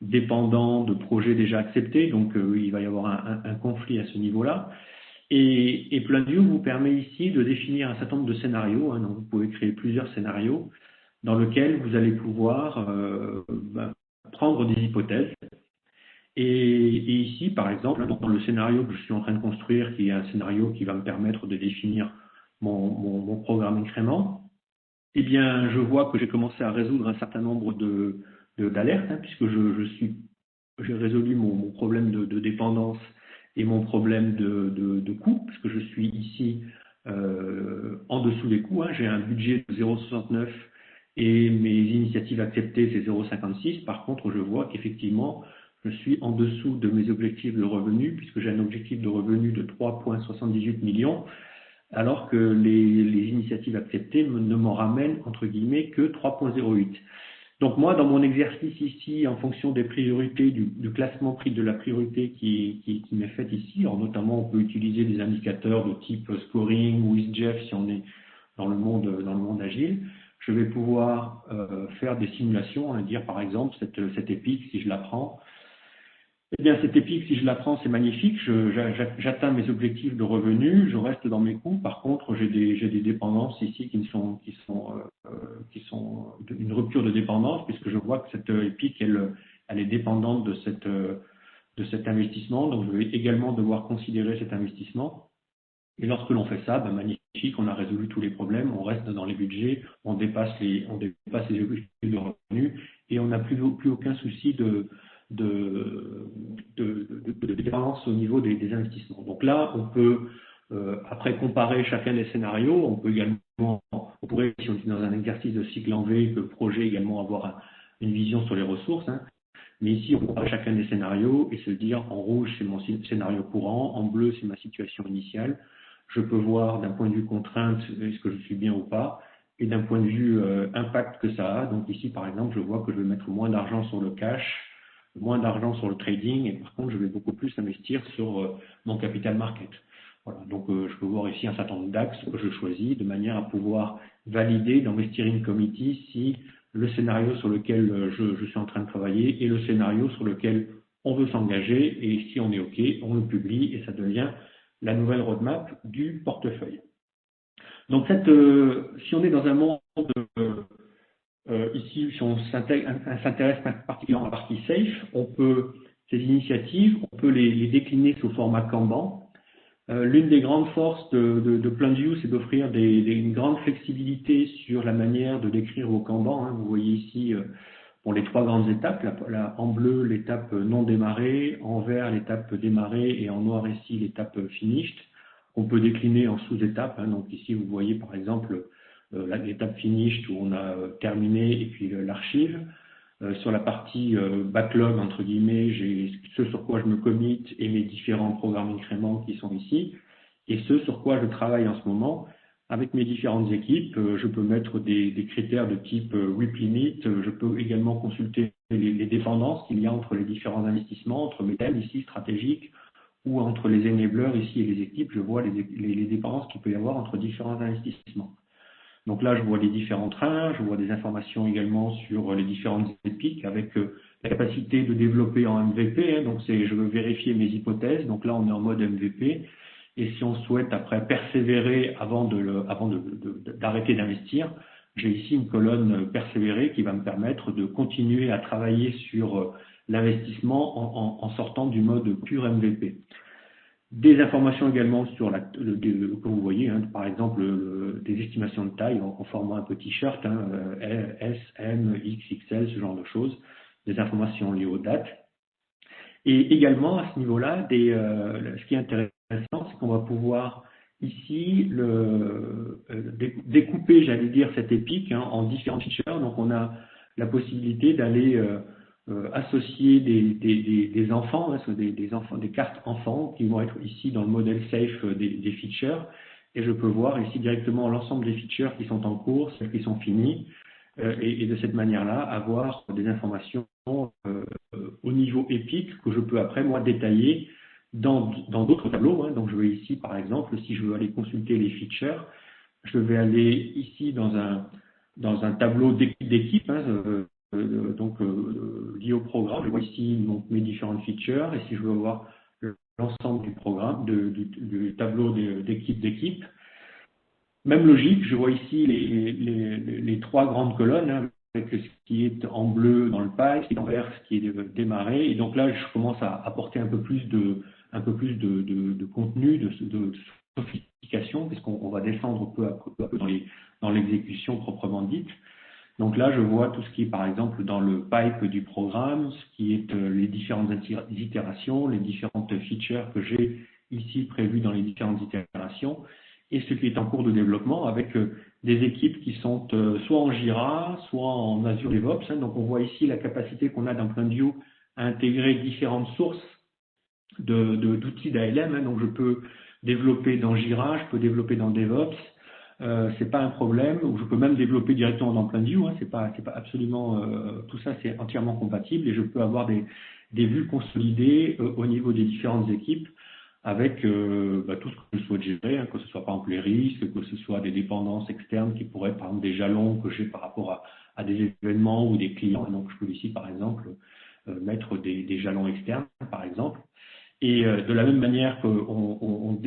dépendants de projets déjà acceptés, donc il va y avoir un conflit à ce niveau-là. Et PlanView vous permet ici de définir un certain nombre de scénarios, hein, donc vous pouvez créer plusieurs scénarios dans lesquels vous allez pouvoir prendre des hypothèses. Et ici, par exemple, dans le scénario que je suis en train de construire, qui est un scénario qui va me permettre de définir mon programme incrément, eh bien, je vois que j'ai commencé à résoudre un certain nombre d'alertes, hein, puisque j'ai résolu mon problème de dépendance et mon problème de coût, puisque je suis ici en dessous des coûts. J'ai un budget de 0,69 et mes initiatives acceptées, c'est 0,56. Par contre, je vois qu'effectivement, je suis en dessous de mes objectifs de revenus, puisque j'ai un objectif de revenus de 3,78 millions, alors que les initiatives acceptées ne m'en ramènent, entre guillemets, que 3,08. Donc moi, dans mon exercice ici, en fonction des priorités, du classement prix de la priorité qui m'est fait ici, alors notamment on peut utiliser des indicateurs de type scoring ou WizJeff si on est dans le monde agile, je vais pouvoir faire des simulations, dire par exemple cette épique, si je la prends, eh bien, cette épique, si je la prends, c'est magnifique. J'atteins mes objectifs de revenus, je reste dans mes coûts. Par contre, j'ai des dépendances ici qui sont une rupture de dépendance, puisque je vois que cette épique, elle est dépendante de cet investissement. Donc, je vais également devoir considérer cet investissement. Et lorsque l'on fait ça, magnifique, on a résolu tous les problèmes, on reste dans les budgets, on dépasse les objectifs de revenus et on n'a plus aucun souci de dépendance au niveau des investissements. Donc là, on peut, après comparer chacun des scénarios, on pourrait, si on est dans un exercice de cycle en V, que le projet également avoir une vision sur les ressources, mais ici, on peut comparer chacun des scénarios et se dire, en rouge, c'est mon scénario courant, en bleu, c'est ma situation initiale. Je peux voir d'un point de vue contrainte, est-ce que je suis bien ou pas, et d'un point de vue impact que ça a. Donc ici, par exemple, je vois que je vais mettre moins d'argent sur le cash, moins d'argent sur le trading, et par contre, je vais beaucoup plus investir sur mon capital market. Voilà. Donc, je peux voir ici un certain nombre d'axes que je choisis de manière à pouvoir valider dans mes steering committees si le scénario sur lequel je suis en train de travailler est le scénario sur lequel on veut s'engager, et si on est OK, on le publie et ça devient la nouvelle roadmap du portefeuille. Donc, si on est dans un monde ici, si on s'intéresse particulièrement à la partie safe, ces initiatives, on peut les décliner sous format Kanban. L'une des grandes forces de PlanView, c'est d'offrir une grande flexibilité sur la manière de décrire vos Kanban. Vous voyez ici pour les trois grandes étapes, en bleu l'étape non démarrée, en vert l'étape démarrée et en noir ici l'étape finished. On peut décliner en sous-étapes. Donc ici vous voyez par exemple l'étape finished où on a terminé et puis l'archive. Sur la partie backlog, entre guillemets, j'ai ce sur quoi je me commit et mes différents programmes incréments qui sont ici. Et ce sur quoi je travaille en ce moment. Avec mes différentes équipes, je peux mettre des critères de type WIP limit. Je peux également consulter les dépendances qu'il y a entre les différents investissements, entre mes thèmes ici stratégiques, ou entre les enablers ici et les équipes. Je vois les dépendances qu'il peut y avoir entre différents investissements. Donc là, je vois les différents trains, je vois des informations également sur les différentes épiques avec la capacité de développer en MVP. Donc je veux vérifier mes hypothèses. Donc là, on est en mode MVP. Et si on souhaite après persévérer avant d'arrêter d'investir, j'ai ici une colonne persévérer qui va me permettre de continuer à travailler sur l'investissement en sortant du mode pur MVP. Des informations également sur que vous voyez, par exemple des estimations de taille en format un peu t-shirt, S, M, X, XL, ce genre de choses, des informations liées aux dates. Et également à ce niveau-là, ce qui est intéressant, c'est qu'on va pouvoir ici découper, j'allais dire, cette épique en différents features. Donc on a la possibilité d'aller associer des enfants, des cartes enfants qui vont être ici dans le modèle safe des features. Et je peux voir ici directement l'ensemble des features qui sont en cours, celles qui sont finies, et de cette manière-là avoir des informations au niveau épique que je peux après moi détailler dans d'autres tableaux. Donc je vais ici par exemple, si je veux aller consulter les features, je vais aller ici dans un tableau d'équipe, lié au programme. Je vois ici mes différentes features, et si je veux voir l'ensemble du programme, du tableau d'équipe, même logique, je vois ici les trois grandes colonnes, avec ce qui est en bleu dans le pipe, ce qui est en vert, ce qui est démarré, et donc là je commence à apporter un peu plus de contenu, de sophistication, puisqu'on va descendre peu à peu dans l'exécution proprement dite. Donc là, je vois tout ce qui est, par exemple, dans le pipe du programme, ce qui est les différentes itérations, les différentes features que j'ai ici prévues dans les différentes itérations. et ce qui est en cours de développement avec des équipes qui sont soit en Jira, soit en Azure DevOps. Donc on voit ici la capacité qu'on a dans PlanView à intégrer différentes sources d'outils d'ALM. Donc je peux développer dans Jira, je peux développer dans DevOps. C'est pas un problème, ou je peux même développer directement dans PlanView. C'est pas absolument tout ça, c'est entièrement compatible et je peux avoir des vues consolidées au niveau des différentes équipes avec tout ce que je souhaite gérer, que ce soit par exemple les risques, que ce soit des dépendances externes qui pourraient être par exemple des jalons que j'ai par rapport à des événements ou des clients. Donc je peux ici par exemple mettre des jalons externes par exemple. Et de la même manière qu'on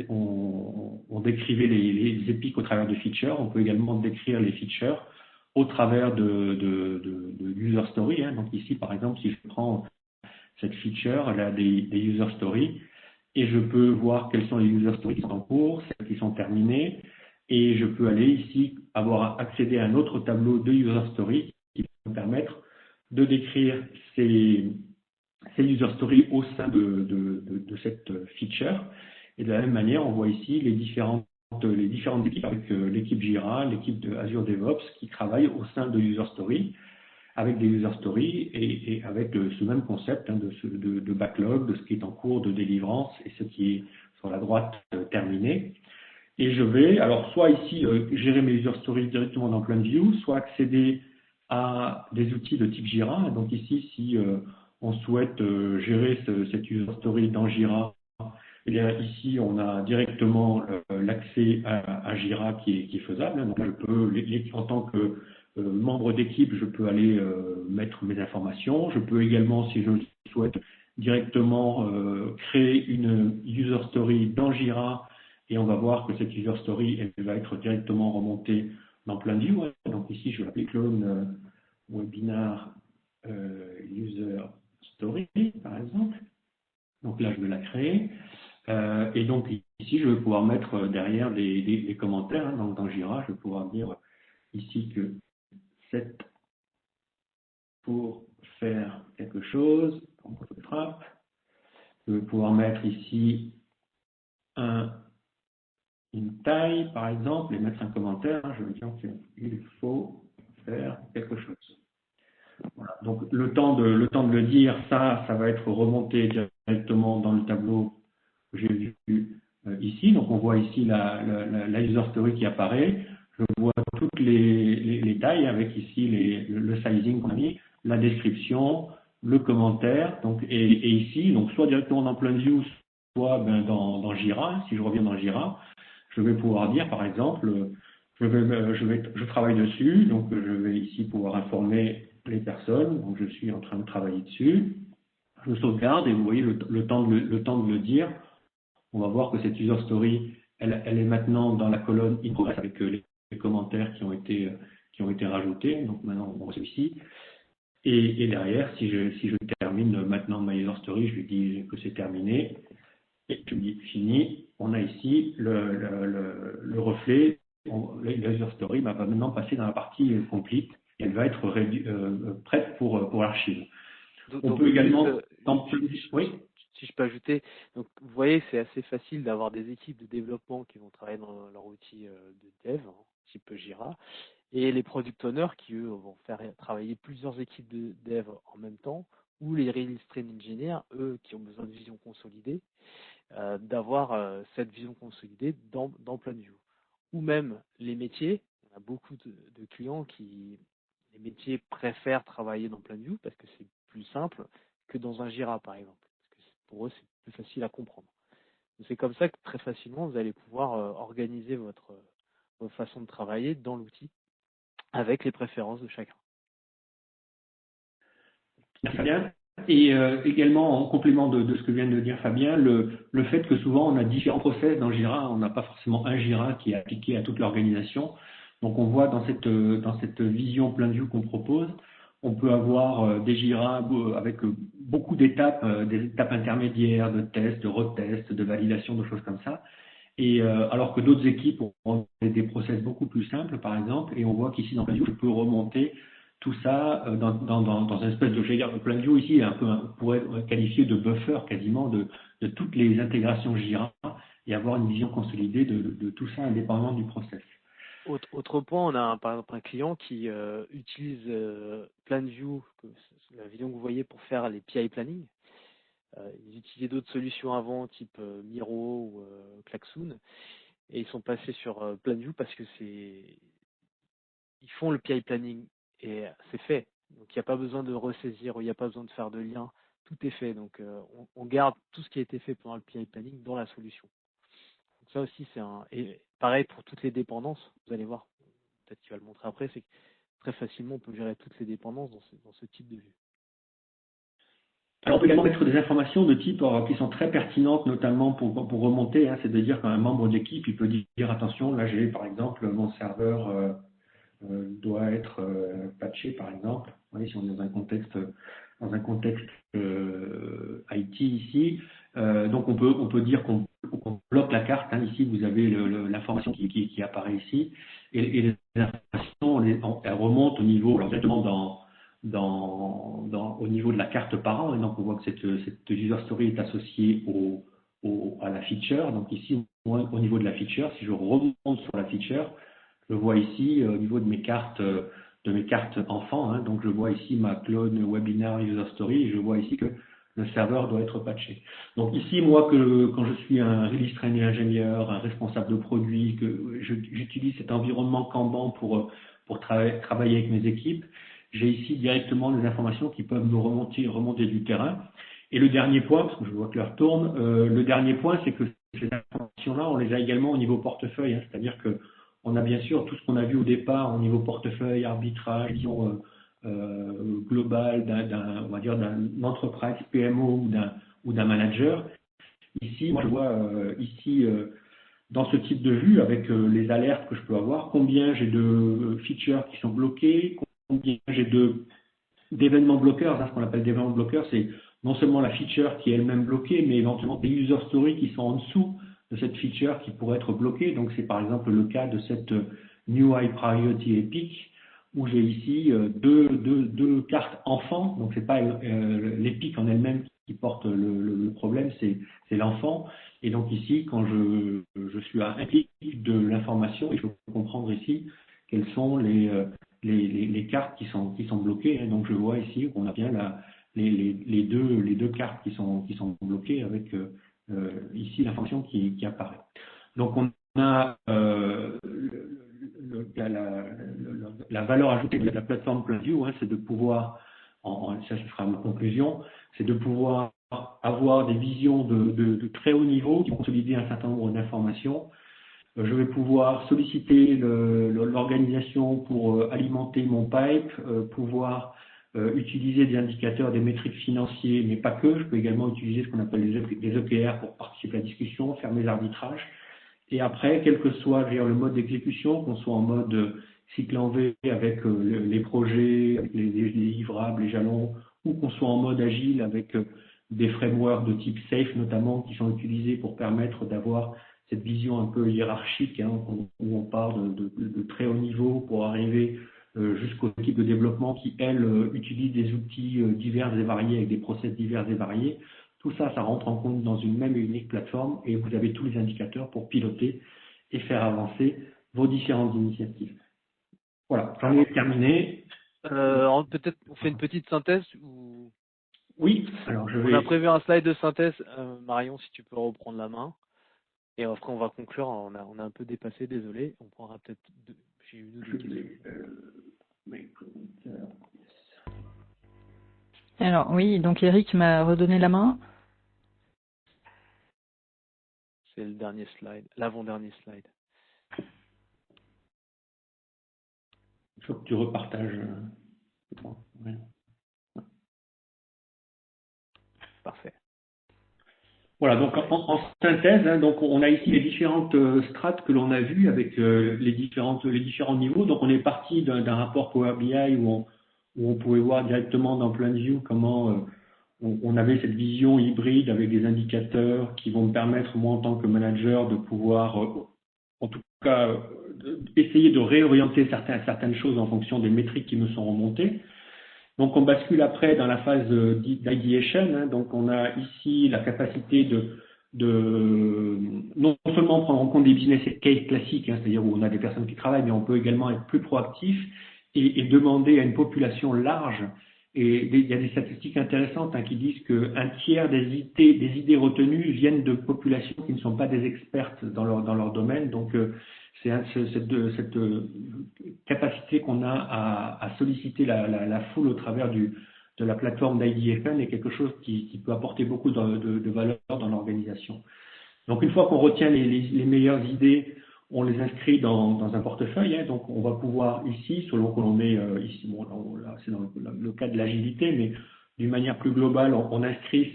décrivait les épiques au travers de features, on peut également décrire les features au travers de user story. Donc ici par exemple si je prends cette feature, elle a des user stories. Et je peux voir quels sont les user stories qui sont en cours, celles qui sont terminées, et je peux aller ici avoir accédé à un autre tableau de user stories qui va me permettre de décrire ces user stories au sein de cette feature. Et de la même manière, on voit ici les différentes équipes avec l'équipe Jira, l'équipe de Azure DevOps qui travaillent au sein de user stories, avec des user stories et avec ce même concept de backlog, de ce qui est en cours de délivrance et ce qui est sur la droite terminé. Et je vais, alors soit ici gérer mes user stories directement dans PlanView, soit accéder à des outils de type Jira. Donc ici, si on souhaite gérer cette user story dans Jira, eh bien ici on a directement l'accès à Jira qui est faisable. Donc je peux, en tant que membre d'équipe, je peux aller mettre mes informations. Je peux également, si je le souhaite, directement créer une user story dans Jira et on va voir que cette user story elle va être directement remontée dans PlanView. Donc ici, je vais l'appeler clone webinar user story, par exemple. Donc là, je vais la créer. Et donc ici, je vais pouvoir mettre derrière des commentaires. Donc dans Jira, je vais pouvoir dire ici que c'est pour faire quelque chose. Donc, je frappe. Je vais pouvoir mettre ici une taille, par exemple, et mettre un commentaire. Je vais dire qu'il faut faire quelque chose. Voilà. Donc le temps de le dire, ça va être remonté directement dans le tableau que j'ai vu ici. Donc on voit ici la user story qui apparaît. Je vois toutes les tailles avec ici le sizing qu'on a mis, la description, le commentaire. Donc, et ici, donc soit directement dans PlanView, soit dans Jira. Si je reviens dans Jira, je vais pouvoir dire par exemple, je travaille dessus, donc je vais ici pouvoir informer les personnes. Donc je suis en train de travailler dessus. Je sauvegarde et vous voyez le temps de le dire. On va voir que cette user story, elle est maintenant dans la colonne in progress avec les commentaires qui ont été rajoutés. Donc maintenant, on voit celui-ci. Et derrière, si je termine maintenant ma user story, je lui dis que c'est terminé. Et je lui dis fini. On a ici le reflet. La user story va maintenant passer dans la partie complete. Et elle va être prête pour l'archive. On peut également... oui. Si je peux ajouter, donc vous voyez, c'est assez facile d'avoir des équipes de développement qui vont travailler dans leur outil de dev, type Jira, et les product owners qui, eux, vont faire travailler plusieurs équipes de dev en même temps, ou les release train engineers, eux, qui ont besoin de vision consolidée, d'avoir cette vision consolidée dans PlanView. Ou même les métiers, on a beaucoup de clients qui, les métiers préfèrent travailler dans PlanView parce que c'est plus simple que dans un Jira, par exemple. Pour eux, c'est plus facile à comprendre. C'est comme ça que très facilement, vous allez pouvoir organiser votre façon de travailler dans l'outil avec les préférences de chacun. Merci bien. Et également, en complément de ce que vient de dire Fabien, le fait que souvent on a différents process dans Jira, on n'a pas forcément un Jira qui est appliqué à toute l'organisation. Donc on voit dans cette vision PlanView qu'on propose, on peut avoir des Jira avec beaucoup d'étapes, des étapes intermédiaires, de tests, de retests, de validation, de choses comme ça. Et alors que d'autres équipes ont des process beaucoup plus simples, par exemple, et on voit qu'ici dans PlanView, je peux remonter tout ça dans une espèce de, je vais dire, PlanView ici, on pourrait qualifier de buffer quasiment de toutes les intégrations Jira et avoir une vision consolidée de tout ça indépendamment du process. Autre point, on a par exemple un client qui utilise PlanView, la vision que vous voyez, pour faire les PI planning. Ils utilisaient d'autres solutions avant, type Miro ou Klaxoon, et ils sont passés sur PlanView parce que ils font le PI planning et c'est fait. Donc il n'y a pas besoin de ressaisir, il n'y a pas besoin de faire de lien, tout est fait. Donc on garde tout ce qui a été fait pendant le PI planning dans la solution. Donc ça aussi et pareil pour toutes les dépendances, vous allez voir, peut-être qu'il va le montrer après, c'est que très facilement on peut gérer toutes les dépendances dans ce type de vue. Alors, on peut également mettre des informations de type qui sont très pertinentes, notamment pour remonter. C'est de dire qu'un membre de l'équipe, il peut dire attention, là j'ai par exemple mon serveur doit être patché, par exemple. Vous voyez, si on est dans un contexte IT ici, donc on peut dire qu'on bloque la carte. Ici, vous avez l'information qui apparaît ici, et les informations, elles remontent au niveau, alors directement au niveau de la carte parent, et donc on voit que cette user story est associée à la feature. Donc ici, au niveau de la feature, si je remonte sur la feature, je vois ici au niveau de mes cartes enfants, donc je vois ici ma clone webinar user story, et je vois ici que le serveur doit être patché. Donc ici, moi, quand je suis un release trainer ingénieur, un responsable de produit, que j'utilise cet environnement Kanban pour travailler avec mes équipes, j'ai ici directement des informations qui peuvent me remonter du terrain. Et le dernier point, parce que je vois que l'heure tourne, le dernier point, c'est que ces informations-là, on les a également au niveau portefeuille, c'est-à-dire que on a bien sûr tout ce qu'on a vu au départ au niveau portefeuille, arbitrage, vision globale on va dire d'un entreprise PMO ou d'un manager. Ici, moi je vois dans ce type de vue, avec les alertes que je peux avoir, combien j'ai de features qui sont bloquées, combien j'ai d'événements bloqueurs. Ce qu'on appelle d'événements bloqueurs, c'est non seulement la feature qui est elle-même bloquée, mais éventuellement des user stories qui sont en dessous de cette feature qui pourrait être bloquée. Donc c'est par exemple le cas de cette New High Priority Epic, où j'ai ici deux cartes enfants. Donc c'est pas l'Epic en elle-même qui porte le problème, c'est l'enfant. Et donc ici, quand je suis à un clic de l'information, il faut comprendre ici quelles sont les cartes qui sont bloquées. Donc je vois ici qu'on a bien les deux cartes qui sont bloquées avec ici l'information qui apparaît. Donc on a la valeur ajoutée de la plateforme PlanView, c'est de pouvoir, ça sera ma conclusion, c'est de pouvoir avoir des visions de très haut niveau qui vont consolider un certain nombre d'informations. Je vais pouvoir solliciter l'organisation pour alimenter mon pipe, pouvoir utiliser des indicateurs, des métriques financiers, mais pas que. Je peux également utiliser ce qu'on appelle des EPR pour participer à la discussion, faire mes arbitrages. Et après, quel que soit le mode d'exécution, qu'on soit en mode cycle en V avec les projets, avec les livrables, les jalons, ou qu'on soit en mode agile avec des frameworks de type SAFe notamment qui sont utilisés pour permettre d'avoir cette vision un peu hiérarchique, où on part de très haut niveau pour arriver jusqu'aux équipes de développement qui, elles, utilisent des outils divers et variés avec des process divers et variés. Tout ça, ça rentre en compte dans une même et unique plateforme et vous avez tous les indicateurs pour piloter et faire avancer vos différentes initiatives. Voilà, j'en ai terminé. Peut-être on fait une petite synthèse ou... Oui, alors On a prévu un slide de synthèse. Marion, si tu peux reprendre la main. Et après, on va conclure. On a un peu dépassé, désolé. On prendra peut-être j'ai eu deux questions. Alors oui, donc Eric m'a redonné la main. C'est le dernier slide, l'avant-dernier slide. Il faut que tu repartages. Ouais. Parfait. Voilà, donc en synthèse, donc on a ici les différentes strates que l'on a vues avec les différents niveaux. Donc on est parti d'un rapport Power BI où on pouvait voir directement dans PlanView comment on avait cette vision hybride avec des indicateurs qui vont me permettre, moi en tant que manager, de pouvoir, en tout cas, essayer de réorienter certaines choses en fonction des métriques qui me sont remontées. Donc on bascule après dans la phase d'ideation, donc on a ici la capacité non seulement prendre en compte des business cases classiques, hein, c'est-à-dire où on a des personnes qui travaillent, mais on peut également être plus proactif et demander à une population large. Et il y a des statistiques intéressantes qui disent qu'un tiers des idées retenues viennent de populations qui ne sont pas des expertes dans leur domaine. Donc, c'est cette capacité qu'on a à solliciter la foule au travers de la plateforme d'IDFN est quelque chose qui peut apporter beaucoup de valeur dans l'organisation. Donc, une fois qu'on retient les meilleures idées, on les inscrit dans un portefeuille. Donc, on va pouvoir ici, selon que l'on met ici, bon, là, c'est dans le cas de l'agilité, mais d'une manière plus globale, on inscrit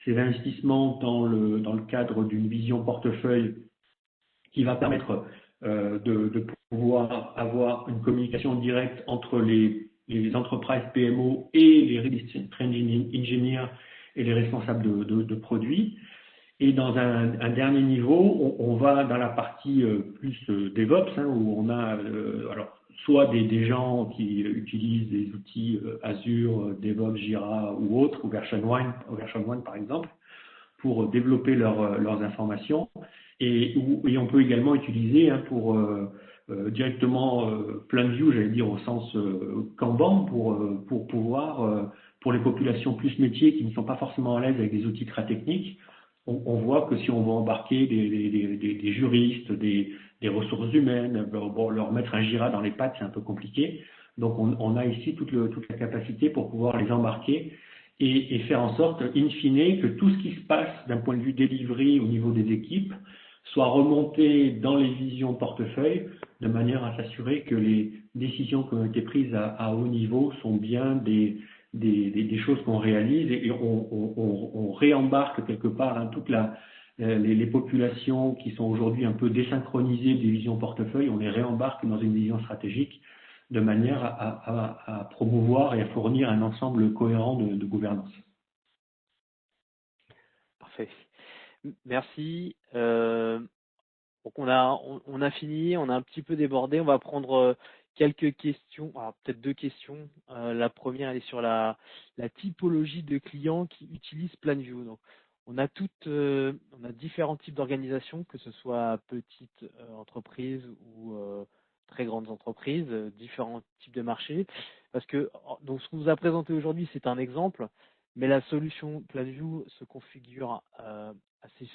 ces investissements dans le cadre d'une vision portefeuille qui va permettre de pouvoir avoir une communication directe entre les entreprises PMO et les release train engineers et les responsables de produits. Et dans un dernier niveau, on va dans la partie plus DevOps, où on a alors soit des gens qui utilisent des outils Azure, DevOps, Jira ou autres, ou Version One par exemple, pour développer leurs informations. Et on peut également utiliser pour directement PlanView, j'allais dire au sens Kanban, pour pouvoir, pour les populations plus métiers qui ne sont pas forcément à l'aise avec des outils très techniques, on voit que si on veut embarquer des juristes, des ressources humaines, bon, leur mettre un Jira dans les pattes, c'est un peu compliqué. Donc on a ici toute la capacité pour pouvoir les embarquer et faire en sorte, in fine, que tout ce qui se passe d'un point de vue delivery au niveau des équipes soit remonté dans les visions portefeuille de manière à s'assurer que les décisions qui ont été prises à haut niveau sont bien des choses qu'on réalise et on réembarque quelque part toutes les populations qui sont aujourd'hui un peu désynchronisées des visions portefeuille, on les réembarque dans une vision stratégique de manière à promouvoir et à fournir un ensemble cohérent de gouvernance. Parfait. Merci. Donc on a fini, on a un petit peu débordé. On va prendre quelques questions, alors peut-être deux questions. La première, elle est sur la typologie de clients qui utilisent PlanView. Donc on a différents types d'organisations, que ce soit petites entreprises ou très grandes entreprises, différents types de marchés. Parce que donc ce qu'on vous a présenté aujourd'hui, c'est un exemple, mais la solution PlanView se configure assez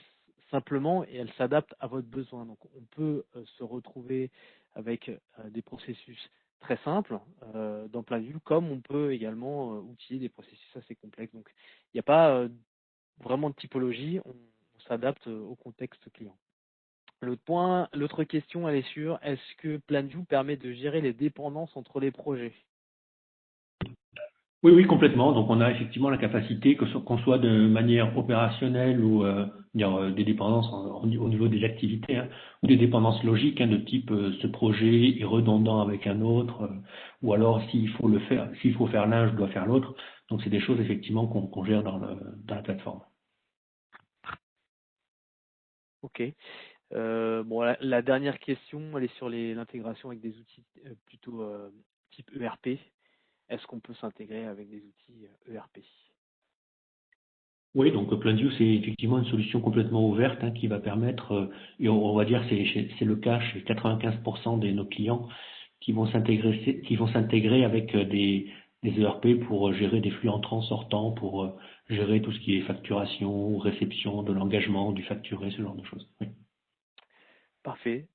simplement et elle s'adapte à votre besoin. Donc on peut se retrouver avec des processus très simples dans PlanView, comme on peut également outiller des processus assez complexes. Donc il n'y a pas vraiment de typologie, on s'adapte au contexte client. L'autre question, elle est sur est-ce que PlanView permet de gérer les dépendances entre les projets? Oui, complètement. Donc, on a effectivement la capacité, qu'on soit de manière opérationnelle ou des dépendances au niveau des activités, ou des dépendances logiques, de type ce projet est redondant avec un autre, ou alors s'il faut faire l'un, je dois faire l'autre. Donc, c'est des choses effectivement qu'on gère dans la plateforme. Ok. Bon, la dernière question, elle est sur l'intégration avec des outils plutôt type ERP. Est-ce qu'on peut s'intégrer avec des outils ERP? Oui, donc PlanView, c'est effectivement une solution complètement ouverte qui va permettre, et on va dire c'est le cas chez 95% de nos clients qui vont s'intégrer avec des ERP pour gérer des flux entrants, sortants, pour gérer tout ce qui est facturation, réception de l'engagement, du facturé, ce genre de choses. Oui. Parfait.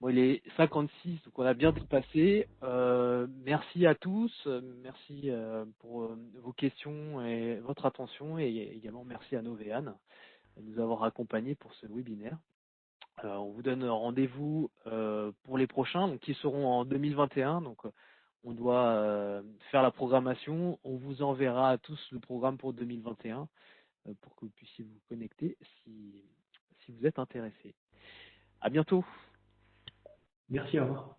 Bon, il est 56, donc on a bien dépassé. Merci à tous, merci pour vos questions et votre attention, et également merci à Novéane de nous avoir accompagnés pour ce webinaire. On vous donne rendez-vous pour les prochains, donc qui seront en 2021. Donc on doit faire la programmation. On vous enverra à tous le programme pour 2021 pour que vous puissiez vous connecter si vous êtes intéressés. À bientôt. Merci, au revoir.